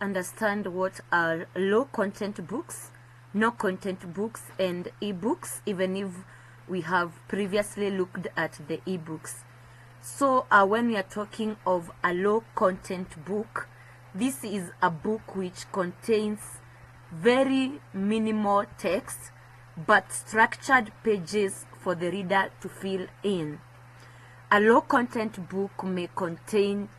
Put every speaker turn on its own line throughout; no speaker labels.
understand what are low content books, no content books, and ebooks, even if we have previously looked at the ebooks. So when we are talking of a low content book, this is a book which contains very minimal text but structured pages for the reader to fill in. A low content book may contain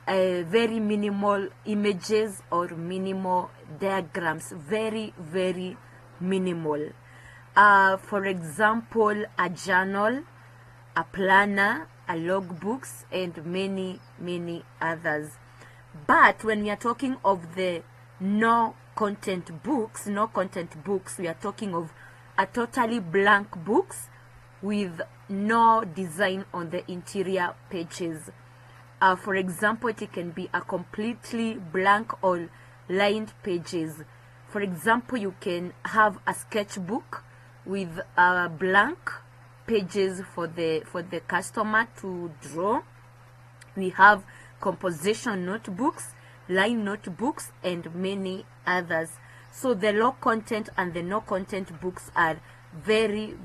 very minimal images or minimal diagrams, very minimal. For example, a journal, a planner, a logbooks, and many others. But when we are talking of the no content books, we are talking of a totally blank books with no design on the interior pages. For example, it can be a completely blank or lined pages. For example, you can have a sketchbook with blank pages for the customer to draw. We have composition notebooks, line notebooks, and many others. So the low content and the no content books are very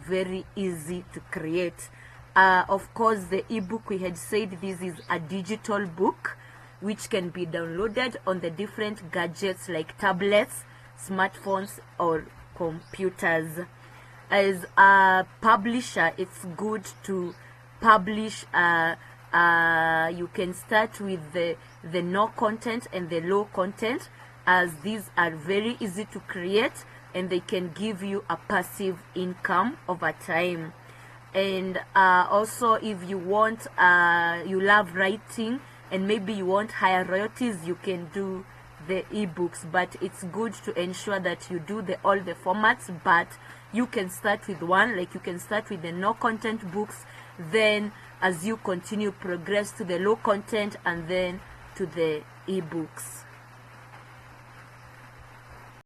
easy to create. Of course, the ebook, we had said this is a digital book which can be downloaded on the different gadgets like tablets, smartphones, or computers. As a publisher, it's good to publish. You can start with the no content and the low content, as these are very easy to create and they can give you a passive income over time. And also, if you want, you love writing and maybe you want higher royalties, you can do the ebooks. But it's good to ensure that you do all the formats, but you can start with one, like you can start with the no content books, then as you continue progress to the low content and then to the ebooks.